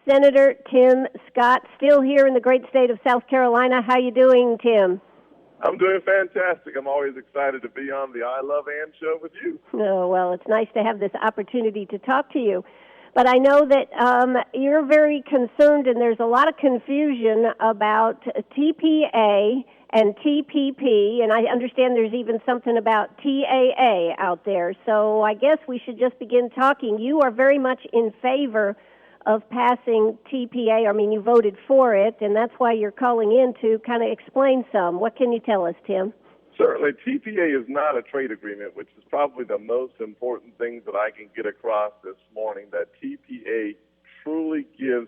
Senator Tim Scott, still here in the great state of South Carolina. How you doing, Tim? I'm doing fantastic. I'm always excited to be on the I Love Ann show with you. Oh, well, it's nice to have this opportunity to talk to you. But I know that you're very concerned, and there's a lot of confusion about TPA and TPP, and I understand there's even something about TAA out there. So I guess we should just begin talking. You are very much in favor of passing TPA. I mean, you voted for it, and that's why you're calling in to kind of explain some. What can you tell us, Tim? Certainly, TPA is not a trade agreement, which is probably the most important thing that I can get across this morning, that TPA truly gives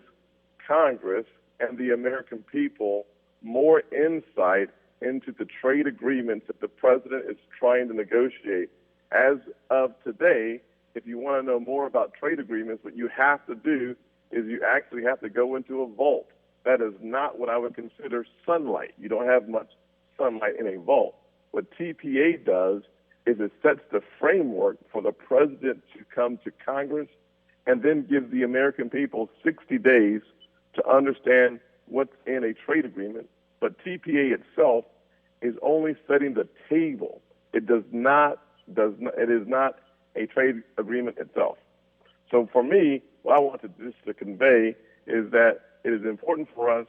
Congress and the American people more insight into the trade agreements that the president is trying to negotiate. As of today, if you want to know more about trade agreements, what you have to do is you actually have to go into a vault. That is not what I would consider sunlight. You don't have much sunlight in a vault. What TPA does is it sets the framework for the president to come to Congress and then gives the American people 60 days to understand what's in a trade agreement. But TPA itself is only setting the table. It is not a trade agreement itself. So for me, what I want to convey is that it is important for us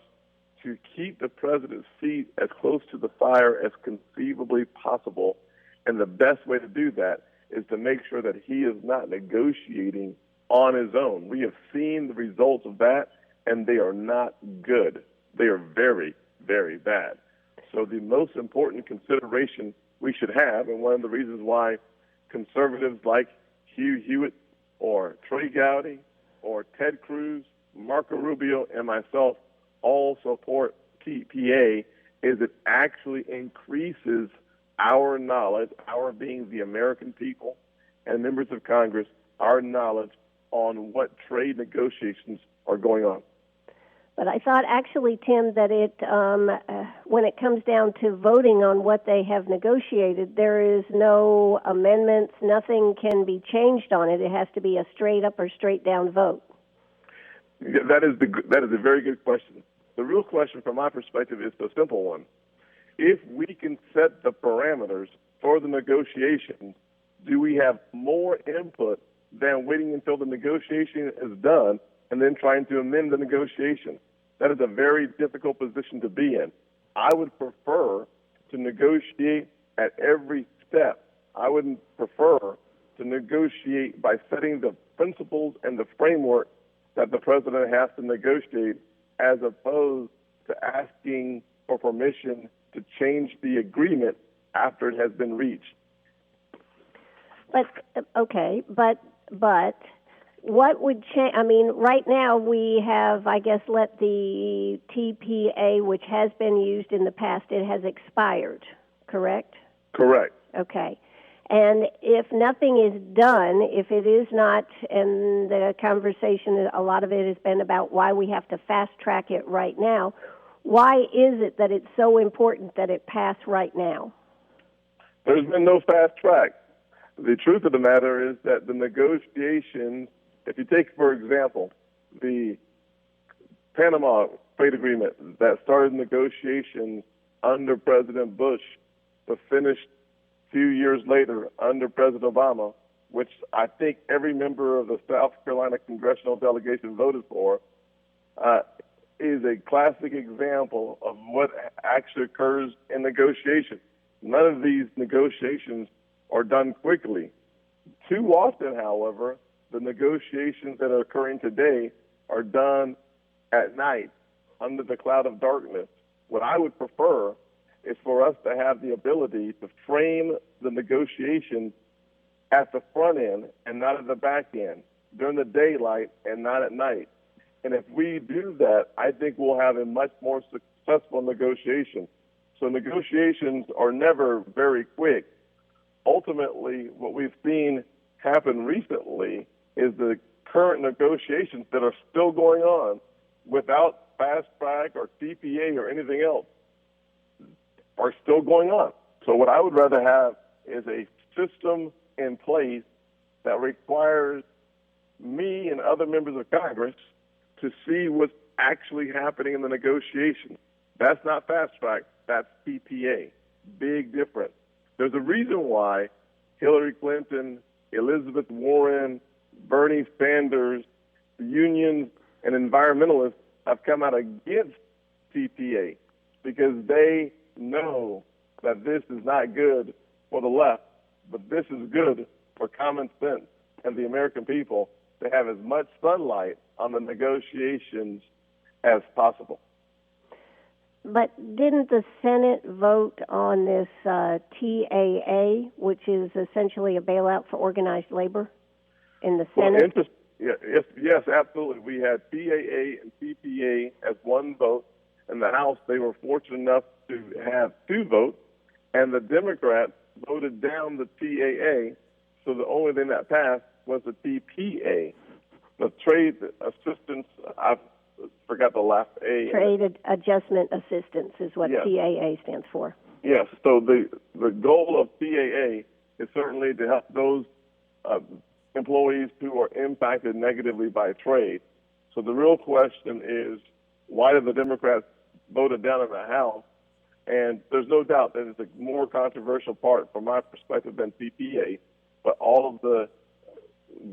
to keep the president's feet as close to the fire as conceivably possible. And the best way to do that is to make sure that he is not negotiating on his own. We have seen the results of that, and they are not good. They are very, very bad. So the most important consideration we should have, and one of the reasons why conservatives like Hugh Hewitt or Trey Gowdy or Ted Cruz, Marco Rubio, and myself all support TPA, is it actually increases our knowledge, our being the American people and members of Congress, our knowledge on what trade negotiations are going on. But I thought actually, Tim, that when it comes down to voting on what they have negotiated, there is no amendments, nothing can be changed on it. It has to be a straight up or straight down vote. Yeah, that is a very good question. The real question from my perspective is the simple one. If we can set the parameters for the negotiations, do we have more input than waiting until the negotiation is done and then trying to amend the negotiation? That is a very difficult position to be in. I would prefer to negotiate at every step. I would prefer to negotiate by setting the principles and the framework that the president has to negotiate, as opposed to asking for permission to change the agreement after it has been reached. But what would change? I mean, right now we have, I guess, let the TPA, which has been used in the past, it has expired, correct? Correct. Okay. And if nothing is done, if it is not, and the conversation, a lot of it has been about why we have to fast track it right now, why is it that it's so important that it pass right now? There's been no fast track. The truth of the matter is that the negotiations, if you take, for example, the Panama trade agreement that started negotiations under President Bush, but finished a few years later under President Obama, which I think every member of the South Carolina congressional delegation voted for, is a classic example of what actually occurs in negotiations. None of these negotiations are done quickly. Too often, however, the negotiations that are occurring today are done at night under the cloud of darkness. What I would prefer is for us to have the ability to frame the negotiations at the front end and not at the back end, during the daylight and not at night. And if we do that, I think we'll have a much more successful negotiation. So negotiations are never very quick. Ultimately, what we've seen happen recently is the current negotiations that are still going on without fast track or TPA or anything else are still going on. So what I would rather have is a system in place that requires me and other members of Congress to see what's actually happening in the negotiations. That's not fast track, that's TPA. Big difference. There's a reason why Hillary Clinton, Elizabeth Warren, Bernie Sanders, the unions, and environmentalists have come out against TPA because they know that this is not good for the left, but this is good for common sense and the American people to have as much sunlight on the negotiations as possible. But didn't the Senate vote on this TAA, which is essentially a bailout for organized labor in the Senate? Well, yes, absolutely. We had TAA and TPA as one vote. In the House, they were fortunate enough to have two votes, and the Democrats voted down the TAA, so the only thing that passed was the TPA, the Trade Assistance, I forgot the last A. Trade Adjustment Assistance is what Yes. TAA stands for. Yes, so the goal of TAA is certainly to help those employees who are impacted negatively by trade. So the real question is, why did the Democrats vote it down in the House? And there's no doubt that it's a more controversial part from my perspective than TPA, but all of the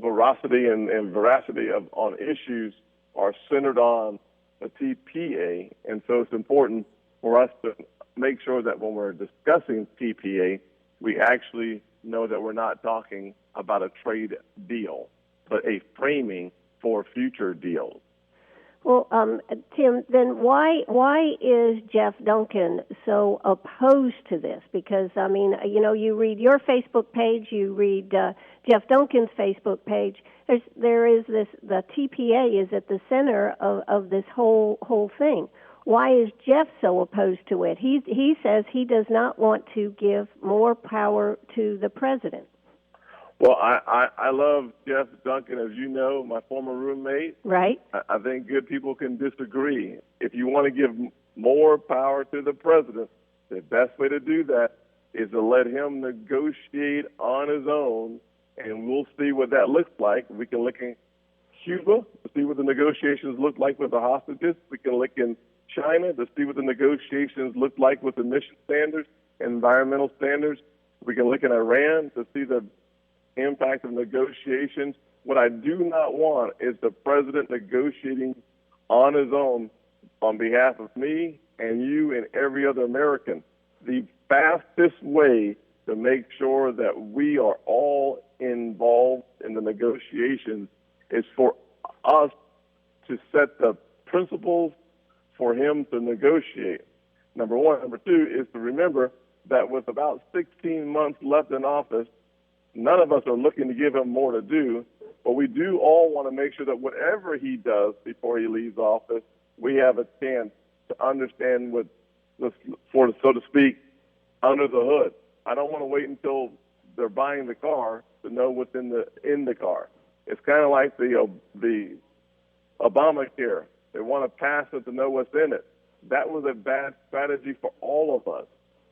veracity and veracity on issues are centered on the TPA, and so it's important for us to make sure that when we're discussing TPA, we actually know that we're not talking about a trade deal, but a framing for future deals. Well, Tim, then why is Jeff Duncan so opposed to this? Because, I mean, you read your Facebook page, you read Jeff Duncan's Facebook page. There is this, the TPA is at the center of this whole thing. Why is Jeff so opposed to it? He says he does not want to give more power to the president. Well, I love Jeff Duncan, as you know, my former roommate. Right. I think good people can disagree. If you want to give more power to the president, the best way to do that is to let him negotiate on his own, and we'll see what that looks like. We can look in Cuba to see what the negotiations look like with the hostages. We can look in China to see what the negotiations look like with emission standards, environmental standards. We can look in Iran to see the impact of negotiations. What I do not want is the president negotiating on his own on behalf of me and you and every other American. The fastest way to make sure that we are all involved in the negotiations is for us to set the principles for him to negotiate. Number one. Number two is to remember that with about 16 months left in office, none of us are looking to give him more to do, but we do all want to make sure that whatever he does before he leaves office, we have a chance to understand what, so to speak, under the hood. I don't want to wait until they're buying the car to know what's in the car. It's kind of like the Obamacare. They want to pass it to know what's in it. That was a bad strategy for all of us.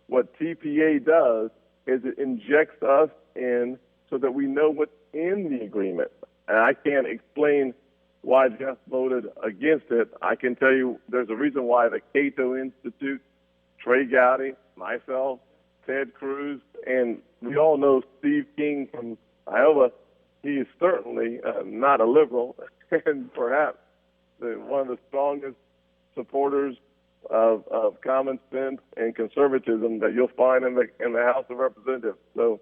What TPA does is it injects us in so that we know what's in the agreement. And I can't explain why Jeff voted against it. I can tell you there's a reason why the Cato Institute, Trey Gowdy, myself, Ted Cruz, and we all know Steve King from Iowa. He is certainly not a liberal, and perhaps one of the strongest supporters of common sense and conservatism that you'll find in the House of Representatives. So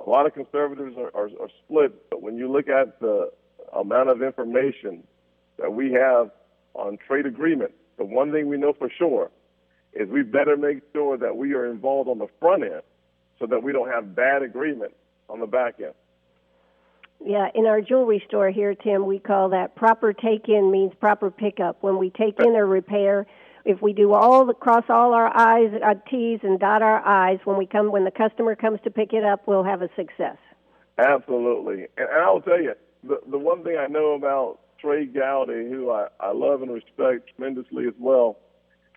a lot of conservatives are split, but when you look at the amount of information that we have on trade agreements, the one thing we know for sure is we better make sure that we are involved on the front end so that we don't have bad agreements on the back end. Yeah, in our jewelry store here, Tim, we call that proper take-in means proper pickup. When we take in a repair, if we do cross all our I's, our T's, and dot our I's, when the customer comes to pick it up, we'll have a success. Absolutely. And I'll tell you, the one thing I know about Trey Gowdy, who I love and respect tremendously as well,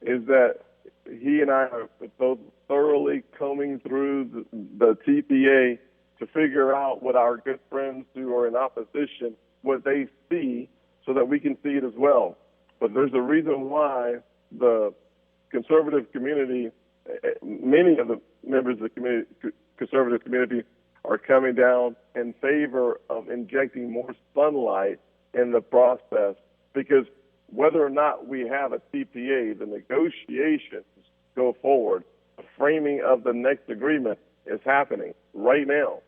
is that he and I are both thoroughly combing through the TPA to figure out what our good friends who are in opposition, what they see so that we can see it as well. But there's a reason why the conservative community, many of the members of the conservative community are coming down in favor of injecting more sunlight in the process, because whether or not we have a TPA, the negotiations go forward. The framing of the next agreement is happening right now.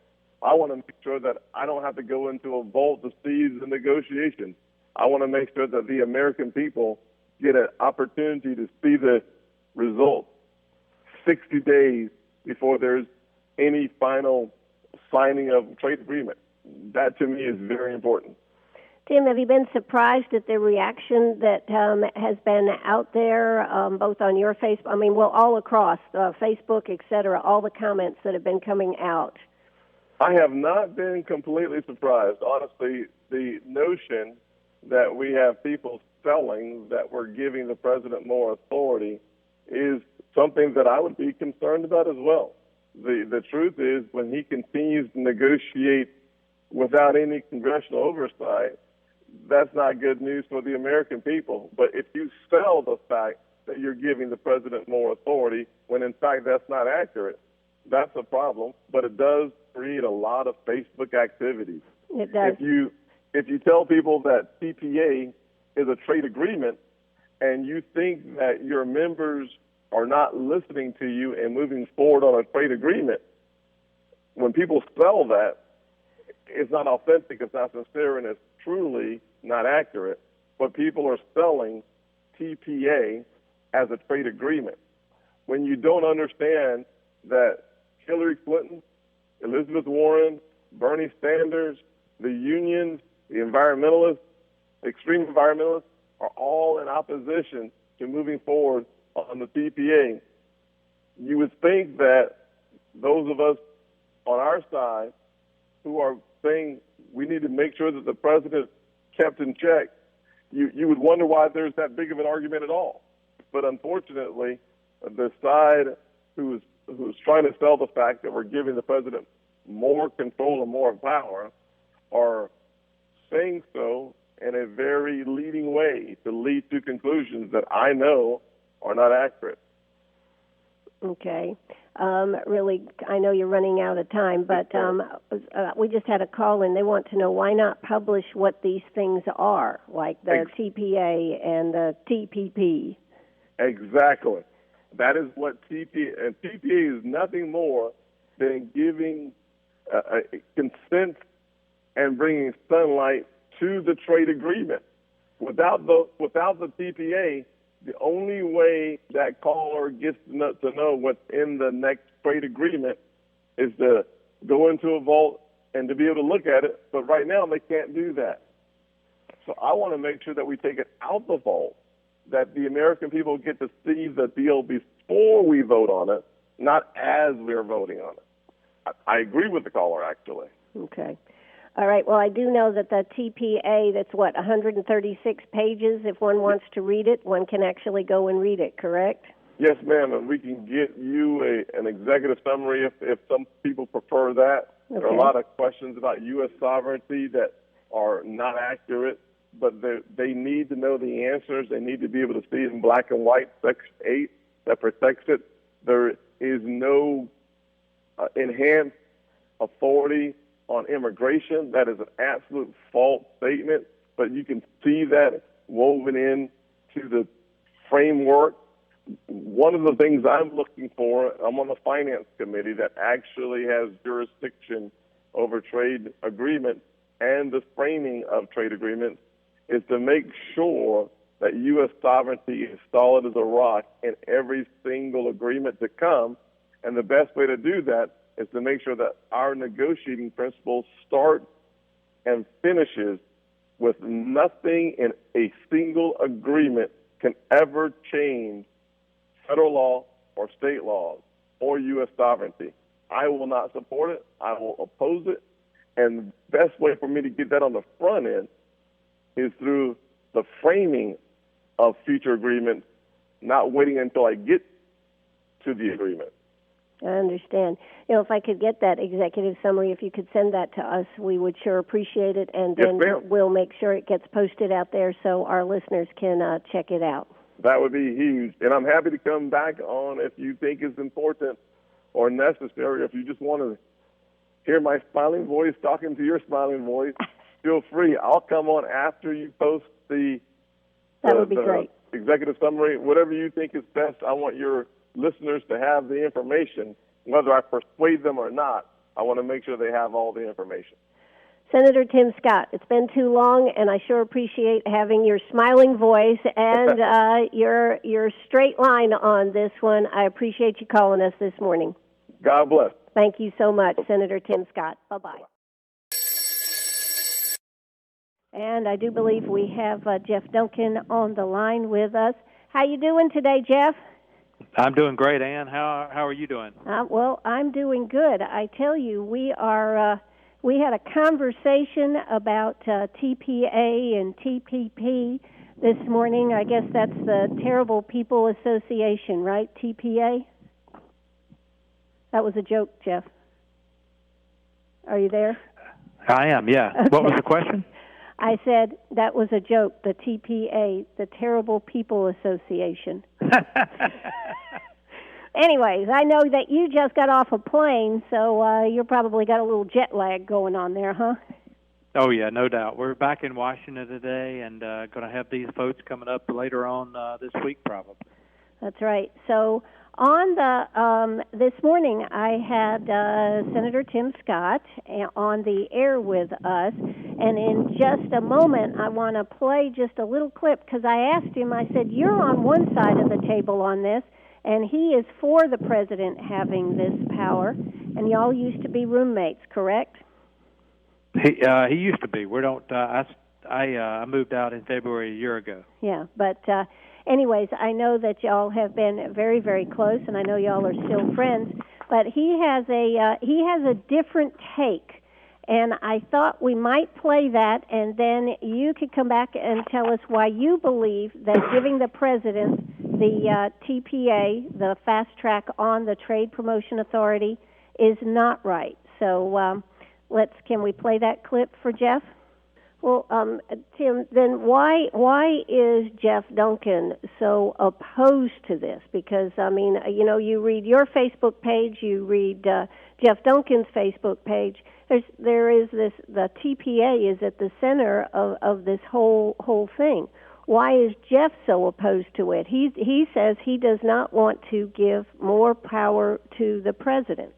I want to make sure that I don't have to go into a vault to see the negotiations. I want to make sure that the American people get an opportunity to see the results 60 days before there's any final signing of trade agreement. That, to me, is very important. Tim, have you been surprised at the reaction that has been out there, both on your Facebook, all across Facebook, et cetera, all the comments that have been coming out? I have not been completely surprised. Honestly, the notion that we have people selling that we're giving the president more authority is something that I would be concerned about as well. The truth is, when he continues to negotiate without any congressional oversight, that's not good news for the American people. But if you sell the fact that you're giving the president more authority, when in fact that's not accurate, that's a problem. But it does create a lot of Facebook activity. It does. If you tell people that TPA is a trade agreement and you think that your members are not listening to you and moving forward on a trade agreement, when people sell that, it's not authentic, it's not sincere, and it's truly not accurate. But people are selling TPA as a trade agreement. When you don't understand that Hillary Clinton, Elizabeth Warren, Bernie Sanders, the unions, the environmentalists, extreme environmentalists, are all in opposition to moving forward on the TPA, you would think that those of us on our side who are saying we need to make sure that the president kept in check, you would wonder why there's that big of an argument at all. But unfortunately, the side who's trying to sell the fact that we're giving the president more control and more power are saying so in a very leading way to lead to conclusions that I know are not accurate. Okay. Really, I know you're running out of time, but we just had a call and they want to know why not publish what these things are, like the TPA and the TPP. Exactly. That is what TPA, and TPA is nothing more than giving consent and bringing sunlight to the trade agreement. Without the TPA, the only way that caller gets to know what's in the next trade agreement is to go into a vault and to be able to look at it. But right now, they can't do that. So I want to make sure that we take it out the vault, that the American people get to see the deal before we vote on it, not as we're voting on it. I agree with the caller, actually. Okay. All right. Well, I do know that the TPA, that's 136 pages. If one wants to read it, one can actually go and read it, correct? Yes, ma'am, and we can get you an executive summary if some people prefer that. Okay. There are a lot of questions about U.S. sovereignty that are not accurate, but they need to know the answers. They need to be able to see it in black and white, Section 8, that protects it. There is no enhanced authority on immigration. That is an absolute false statement, but you can see that woven into the framework. One of the things I'm looking for, I'm on the Finance Committee that actually has jurisdiction over trade agreements and the framing of trade agreements, is to make sure that U.S. sovereignty is solid as a rock in every single agreement to come. And the best way to do that is to make sure that our negotiating principles start and finishes with nothing in a single agreement can ever change federal law or state laws or U.S. sovereignty. I will not support it. I will oppose it. And the best way for me to get that on the front end is through the framing of future agreements, not waiting until I get to the agreement. I understand. If I could get that executive summary, if you could send that to us, we would sure appreciate it, and then we'll make sure it gets posted out there so our listeners can check it out. That would be huge. And I'm happy to come back on if you think it's important or necessary. If you just want to hear my smiling voice talking to your smiling voice, feel free. I'll come on after you post that would be great. Executive summary, whatever you think is best. I want your listeners to have the information, whether I persuade them or not. I want to make sure they have all the information. Senator Tim Scott, it's been too long, and I sure appreciate having your smiling voice and your straight line on this one. I appreciate you calling us this morning. God bless. Thank you so much, Senator Tim Scott. Bye-bye. And I do believe we have Jeff Duncan on the line with us. How you doing today, Jeff? I'm doing great, Ann. How are you doing? Well, I'm doing good. I tell you, we had a conversation about TPA and TPP this morning. I guess that's the Terrible People Association, right? TPA? That was a joke, Jeff. Are you there? I am, yeah. Okay. What was the question? I said that was a joke, the TPA, the Terrible People Association. Anyways, I know that you just got off a plane, so you're probably got a little jet lag going on there, huh? Oh, yeah, no doubt. We're back in Washington today and going to have these votes coming up later on this week, probably. That's right. So on this morning, I had Senator Tim Scott on the air with us, and in just a moment, I want to play just a little clip because I asked him, I said, you're on one side of the table on this, and he is for the president having this power, and y'all used to be roommates, correct? He used to be. We don't. I moved out in February a year ago. Yeah, but anyways, I know that y'all have been very, very close, and I know y'all are still friends. But he has a different take, and I thought we might play that, and then you could come back and tell us why you believe that giving the president the TPA, the fast track on the Trade Promotion Authority, is not right. So can we play that clip for Jeff? Well, Tim, then why is Jeff Duncan so opposed to this? Because, I mean, you read your Facebook page, you read Jeff Duncan's Facebook page. There is this, the TPA is at the center of this whole thing. Why is Jeff so opposed to it? He says he does not want to give more power to the president.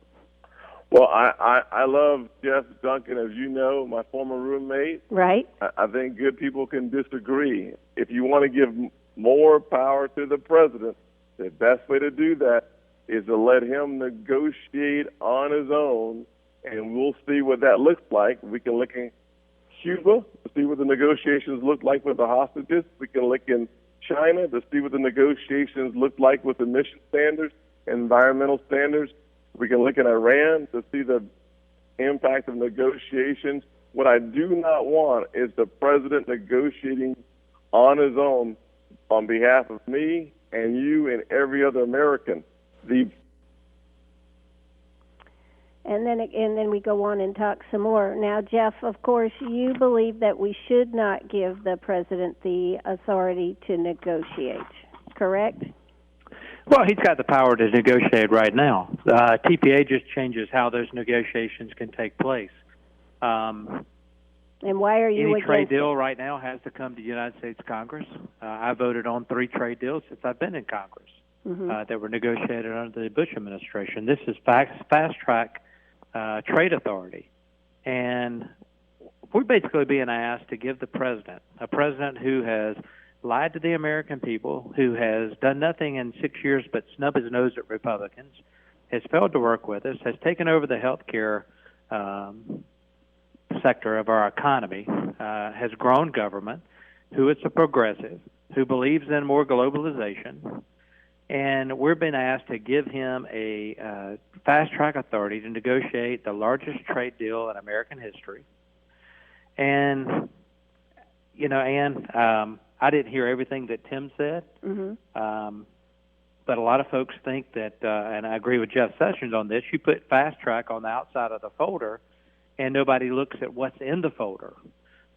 Well, I love Jeff Duncan, as you know, my former roommate. Right. I think good people can disagree. If you want to give more power to the president, the best way to do that is to let him negotiate on his own, and we'll see what that looks like. We can look in Cuba to see what the negotiations look like with the hostages. We can look in China to see what the negotiations look like with emission standards, environmental standards. We can look at Iran to see the impact of negotiations. What I do not want is the president negotiating on his own on behalf of me and you and every other American. And then we go on and talk some more. Now, Jeff, of course, you believe that we should not give the president the authority to negotiate, correct? Well, he's got the power to negotiate right now. TPA just changes how those negotiations can take place. And why are you Any against trade deal it? right now has to come to the United States Congress. I voted on 3 trade deals since I've been in Congress that were negotiated under the Bush administration. This is fast-track trade authority. And we're basically being asked to give the president, a president who has lied to the American people, who has done nothing in 6 years but snub his nose at Republicans, has failed to work with us, has taken over the health care sector of our economy, has grown government, who is a progressive, who believes in more globalization, and we're being asked to give him a fast-track authority to negotiate the largest trade deal in American history. And, Ann, I didn't hear everything that Tim said, But a lot of folks think that, and I agree with Jeff Sessions on this, you put fast track on the outside of the folder and nobody looks at what's in the folder.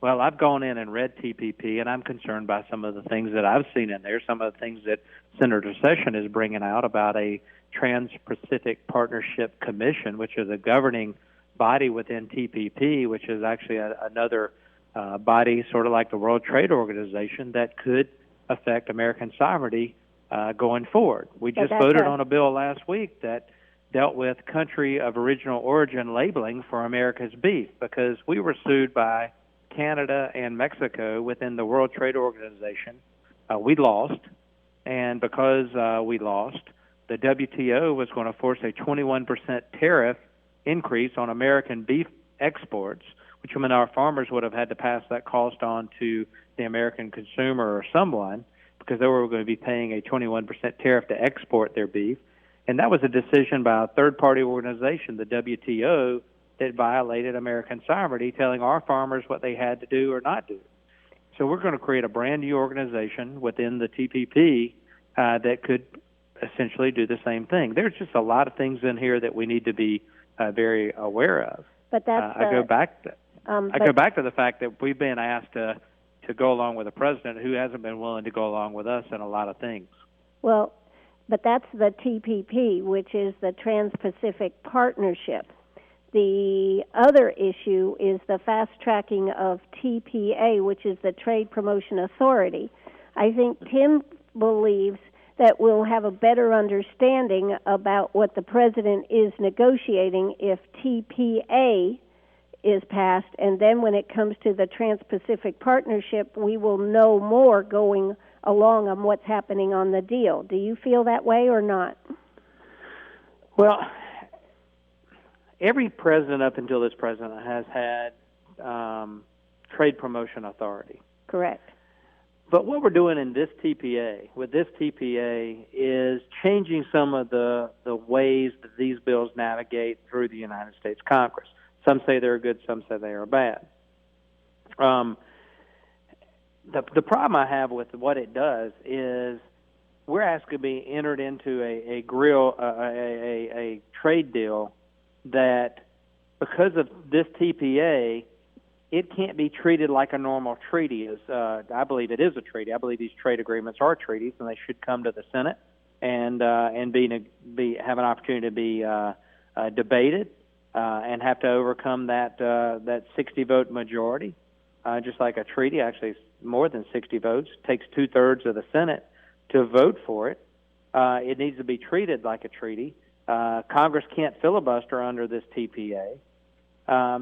Well, I've gone in and read TPP, and I'm concerned by some of the things that I've seen in there, some of the things that Senator Sessions is bringing out about a Trans-Pacific Partnership Commission, which is a governing body within TPP, which is actually another body sort of like the World Trade Organization that could affect American sovereignty going forward. We just voted on a bill last week that dealt with country of original origin labeling for America's beef because we were sued by Canada and Mexico within the World Trade Organization. We lost, and because we lost, the WTO was going to force a 21% tariff increase on American beef exports, which meant our farmers would have had to pass that cost on to the American consumer or someone because they were going to be paying a 21% tariff to export their beef. And that was a decision by a third-party organization, the WTO, that violated American sovereignty, telling our farmers what they had to do or not do. So we're going to create a brand new organization within the TPP that could essentially do the same thing. There's just a lot of things in here that we need to be very aware of. But that's I go back to the fact that we've been asked to go along with a president who hasn't been willing to go along with us in a lot of things. Well, but that's the TPP, which is the Trans-Pacific Partnership. The other issue is the fast-tracking of TPA, which is the Trade Promotion Authority. I think Tim believes that we'll have a better understanding about what the president is negotiating if TPA is passed, and then when it comes to the Trans-Pacific Partnership, we will know more going along on what's happening on the deal. Do you feel that way or not? Well, every president up until this president has had trade promotion authority. Correct. But what we're doing in this TPA, with this TPA, is changing some of the ways that these bills navigate through the United States Congress. Some say they're good, some say they are bad. The problem I have with what it does is we're asked to be entered into a trade deal that, because of this TPA, it can't be treated like a normal treaty. I believe it is a treaty. I believe these trade agreements are treaties, and they should come to the Senate and have an opportunity to be debated and have to overcome that 60-vote majority. Just like a treaty, actually more than 60 votes, it takes 2/3 of the Senate to vote for it. It needs to be treated like a treaty. Congress can't filibuster under this TPA.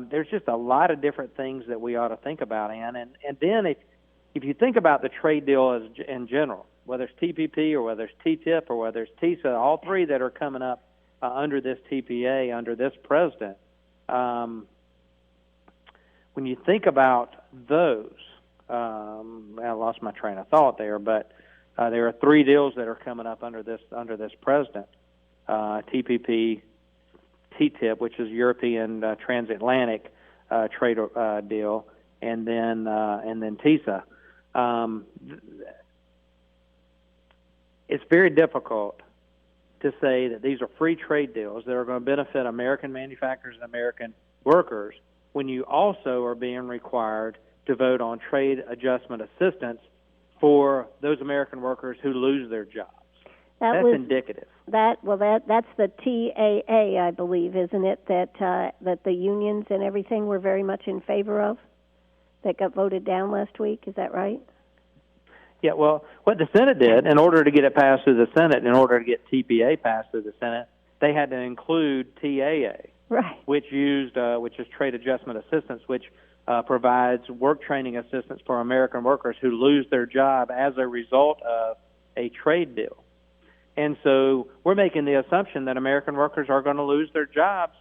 There's just a lot of different things that we ought to think about, Ann. And then if you think about the trade deal in general, whether it's TPP or whether it's TTIP or whether it's TISA, all three that are coming up under this TPA, under this president, when you think about those, I lost my train of thought there, but there are three deals that are coming up under this president: TPP, TTIP, which is European transatlantic trade deal, and then TISA. It's very difficult to say that these are free trade deals that are going to benefit American manufacturers and American workers when you also are being required to vote on trade adjustment assistance for those American workers who lose their jobs. That's indicative. That's the TAA, I believe, isn't it? That the unions and everything were very much in favor of. That got voted down last week. Is that right? Yeah. Well, what the Senate did, in order to get it passed through the Senate, in order to get TPA passed through the Senate, they had to include TAA, right? Which is trade adjustment assistance, which provides work training assistance for American workers who lose their job as a result of a trade deal. And so we're making the assumption that American workers are going to lose their jobs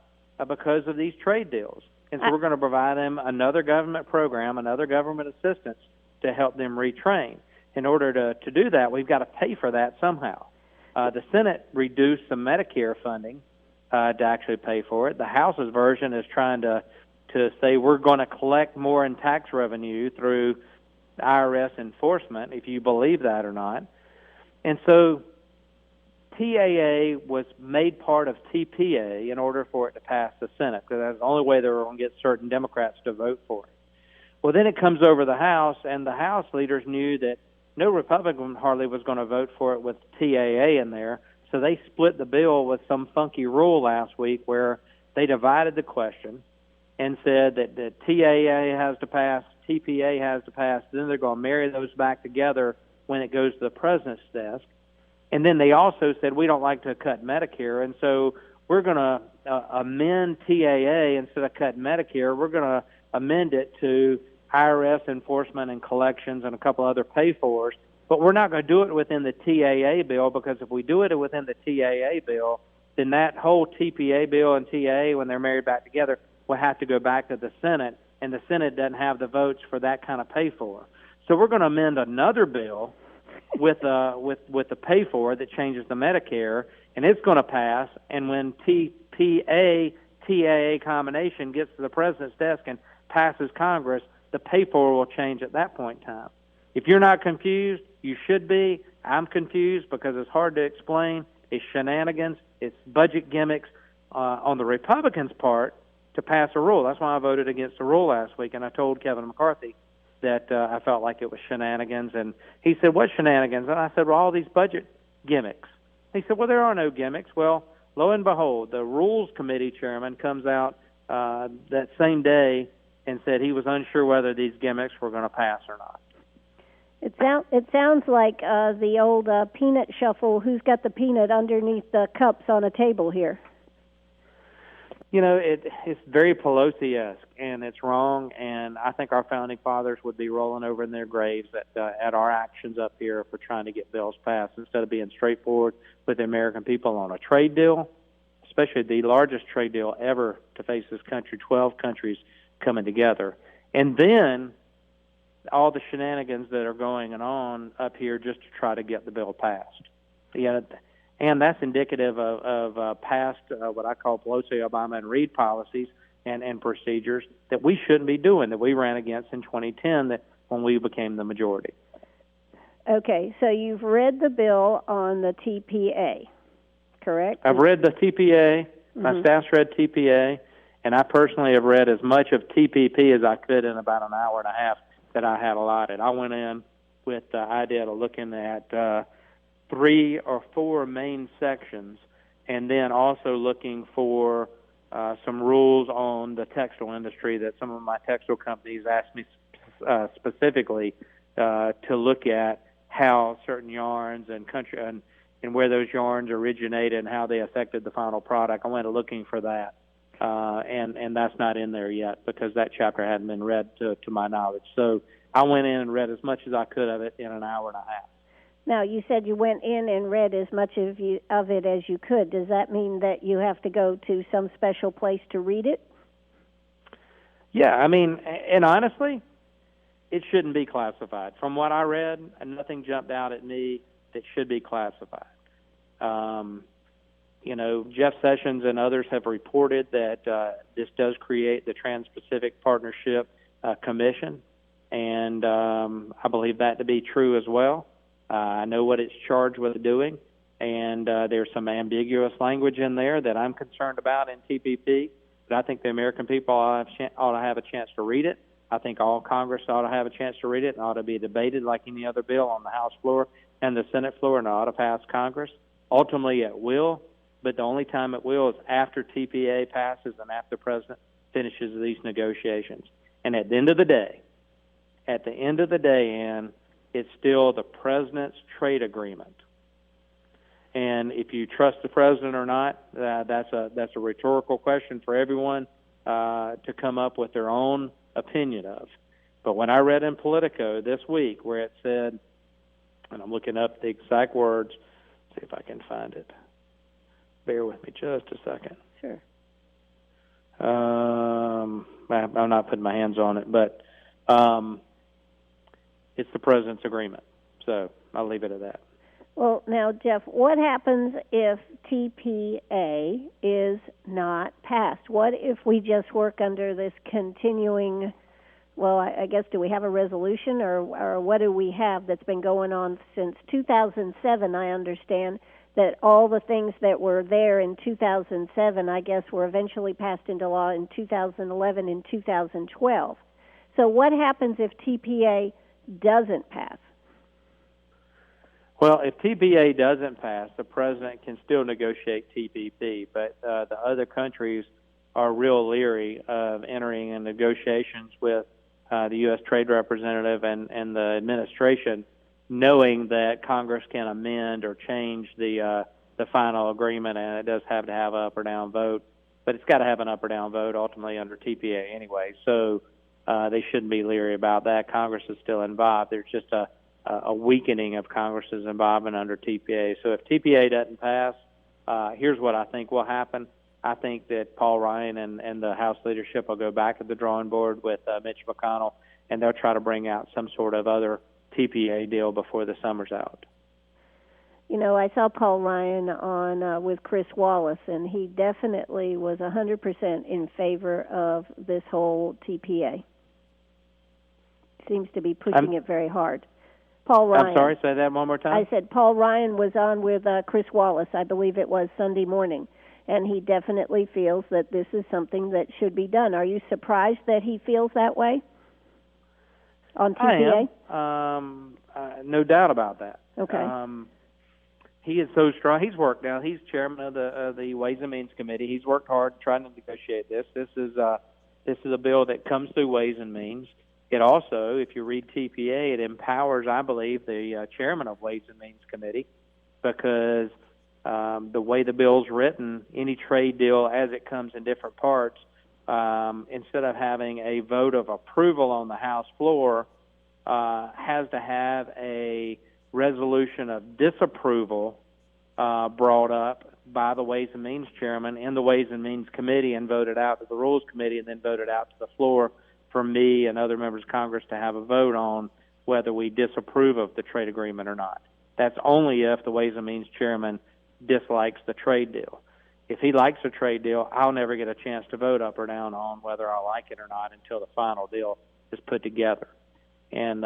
because of these trade deals. And so we're going to provide them another government program, another government assistance to help them retrain. In order to do that, we've got to pay for that somehow. The Senate reduced some Medicare funding to actually pay for it. The House's version is trying to say we're going to collect more in tax revenue through IRS enforcement, if you believe that or not. And so TAA was made part of TPA in order for it to pass the Senate, because that's the only way they were going to get certain Democrats to vote for it. Well, then it comes over the House, and the House leaders knew that no Republican hardly was going to vote for it with TAA in there, so they split the bill with some funky rule last week where they divided the question and said that the TAA has to pass, TPA has to pass, then they're going to marry those back together when it goes to the president's desk. And then they also said, we don't like to cut Medicare, and so we're going to amend TAA. Instead of cutting Medicare, we're going to amend it to IRS enforcement and collections and a couple other pay-fors. But we're not going to do it within the TAA bill, because if we do it within the TAA bill, then that whole TPA bill and TAA, when they're married back together, will have to go back to the Senate, and the Senate doesn't have the votes for that kind of pay-for. So we're going to amend another bill with the pay-for that changes the Medicare, and it's going to pass. And when TPA TAA combination gets to the president's desk and passes Congress, the pay-for will change at that point in time. If you're not confused, you should be. I'm confused because it's hard to explain. It's shenanigans. It's budget gimmicks on the Republicans' part to pass a rule. That's why I voted against the rule last week, and I told Kevin McCarthy that I felt like it was shenanigans. And he said, what shenanigans? And I said, well, all these budget gimmicks. He said, well, there are no gimmicks. Well, lo and behold, the Rules Committee chairman comes out that same day and said he was unsure whether these gimmicks were going to pass or not. It sounds like the old peanut shuffle, who's got the peanut underneath the cups on a table here. You know, it's very Pelosi-esque, and it's wrong, and I think our founding fathers would be rolling over in their graves at our actions up here for trying to get bills passed instead of being straightforward with the American people on a trade deal, especially the largest trade deal ever to face this country, 12 countries coming together. And then all the shenanigans that are going on up here just to try to get the bill passed. Yeah, and that's indicative of past what I call Pelosi, Obama, and Reid policies and procedures that we shouldn't be doing, that we ran against in 2010 that when we became the majority. Okay, so you've read the bill on the TPA, correct? I've read the TPA. My staff's read TPA, and I personally have read as much of TPP as I could in about an hour and a half that I had allotted. I went in with the idea of looking at 3 or 4 main sections, and then also looking for some rules on the textile industry that some of my textile companies asked me specifically to look at how certain yarns and country and where those yarns originated and how they affected the final product. I went looking for that, and that's not in there yet because that chapter hadn't been read to my knowledge. So I went in and read as much as I could of it in an hour and a half. Now, you said you went in and read as much of it as you could. Does that mean that you have to go to some special place to read it? Yeah, I mean, and honestly, it shouldn't be classified. From what I read, nothing jumped out at me that should be classified. You know, Jeff Sessions and others have reported that this does create the Trans-Pacific Partnership Commission, and I believe that to be true as well. I know what it's charged with doing, and there's some ambiguous language in there that I'm concerned about in TPP, but I think the American people ought to have a chance to read it. I think all Congress ought to have a chance to read it and ought to be debated like any other bill on the House floor and the Senate floor, and ought to pass Congress. Ultimately, it will, but the only time it will is after TPA passes and after the President finishes these negotiations. And at the end of the day, Ann, it's still the President's trade agreement. And if you trust the President or not, that's a rhetorical question for everyone to come up with their own opinion of. But when I read in Politico this week where it said, and I'm looking up the exact words, see if I can find it. Bear with me just a second. Sure. I'm not putting my hands on it, but it's the President's agreement. So I'll leave it at that. Well, now, Jeff, what happens if TPA is not passed? What if we just work under this continuing, well, I guess, do we have a resolution or what do we have that's been going on since 2007, I understand, that all the things that were there in 2007, I guess, were eventually passed into law in 2011 and 2012. So what happens if TPA doesn't pass? Well, if TPA doesn't pass, the president can still negotiate TPP, but the other countries are real leery of entering in negotiations with the U.S. Trade Representative and the administration, knowing that Congress can amend or change the final agreement, and it does have to have an up or down vote. But it's got to have an up or down vote ultimately under TPA anyway. So they shouldn't be leery about that. Congress is still involved. There's just a weakening of Congress's involvement under TPA. So if TPA doesn't pass, here's what I think will happen. I think that Paul Ryan and the House leadership will go back to the drawing board with Mitch McConnell, and they'll try to bring out some sort of other TPA deal before the summer's out. You know, I saw Paul Ryan on with Chris Wallace, and he definitely was 100% in favor of this whole TPA. Seems to be pushing it very hard. Paul Ryan. I'm sorry, say that one more time. I said Paul Ryan was on with Chris Wallace, I believe it was Sunday morning, and he definitely feels that this is something that should be done. Are you surprised that he feels that way on TPA? I am. No doubt about that. Okay. He is so strong. He's worked now. He's chairman of the Ways and Means Committee. He's worked hard trying to negotiate this. This is a bill that comes through Ways and Means. It also, if you read TPA, it empowers, I believe, the chairman of Ways and Means Committee, because the way the bill's written, any trade deal as it comes in different parts, instead of having a vote of approval on the House floor, has to have a resolution of disapproval brought up by the Ways and Means chairman in the Ways and Means Committee and voted out to the Rules Committee and then voted out to the floor for me and other members of Congress to have a vote on whether we disapprove of the trade agreement or not. That's only if the Ways and Means chairman dislikes the trade deal. If he likes a trade deal, I'll never get a chance to vote up or down on whether I like it or not until the final deal is put together. And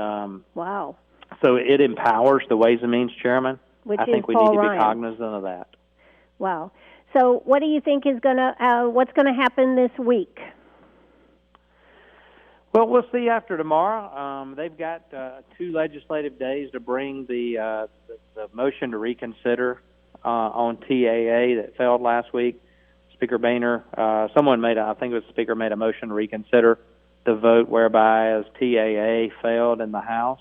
wow. So it empowers the Ways and Means chairman. Which I think we Paul need to Ryan. be cognizant of that. Wow. So what do you think is what's going to happen this week? Well, we'll see after tomorrow. They've got 2 legislative days to bring the motion to reconsider on TAA that failed last week. Speaker Boehner, I think it was the Speaker made a motion to reconsider the vote whereby as TAA failed in the House.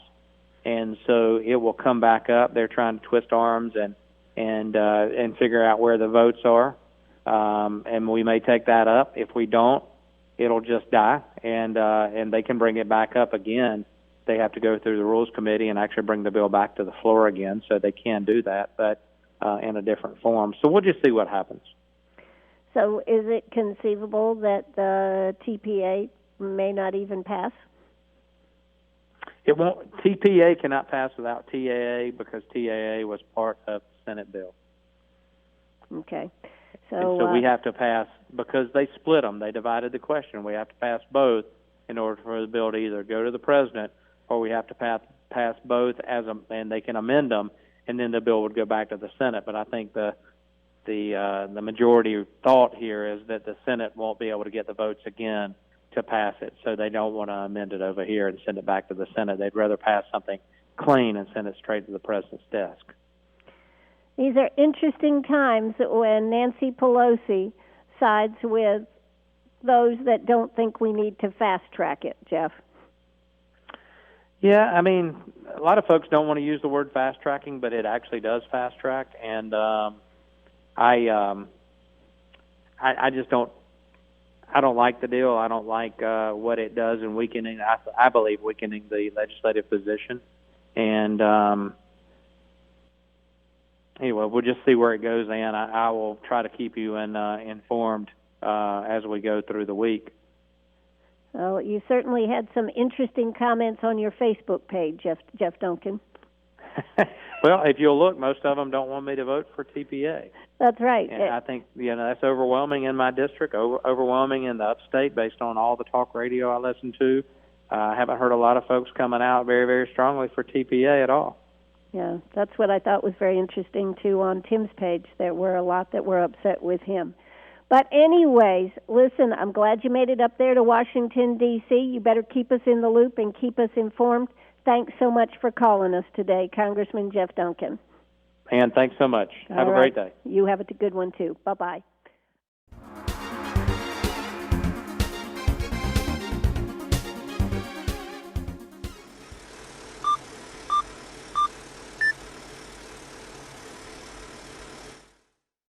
And so it will come back up. They're trying to twist arms and figure out where the votes are. And we may take that up. If we don't, it'll just die, and they can bring it back up again. They have to go through the Rules Committee and actually bring the bill back to the floor again, so they can do that, but in a different form. So we'll just see what happens. So is it conceivable that the TPA may not even pass? It won't. TPA cannot pass without TAA because TAA was part of the Senate bill. Okay. So we have to pass, because they split them. They divided the question. We have to pass both in order for the bill to either go to the president, or we have to pass both and they can amend them, and then the bill would go back to the Senate. But I think the majority thought here is that the Senate won't be able to get the votes again to pass it, so they don't want to amend it over here and send it back to the Senate. They'd rather pass something clean and send it straight to the president's desk. These are interesting times when Nancy Pelosi sides with those that don't think we need to fast-track it, Jeff. Yeah, I mean, a lot of folks don't want to use the word fast-tracking, but it actually does fast-track, and I just don't. I don't like the deal. I don't like what it does in weakening. I believe weakening the legislative position, and anyway, we'll just see where it goes, Ann. I will try to keep you informed as we go through the week. Well, you certainly had some interesting comments on your Facebook page, Jeff Duncan. Well, if you'll look, most of them don't want me to vote for TPA. That's right. And I think that's overwhelming in my district, overwhelming in the upstate based on all the talk radio I listen to. I haven't heard a lot of folks coming out very, very strongly for TPA at all. Yeah, that's what I thought was very interesting, too, on Tim's page. There were a lot that were upset with him. But anyways, listen, I'm glad you made it up there to Washington, D.C. You better keep us in the loop and keep us informed. Thanks so much for calling us today, Congressman Jeff Duncan. And thanks so much. Have a great day. You have a good one, too. Bye-bye.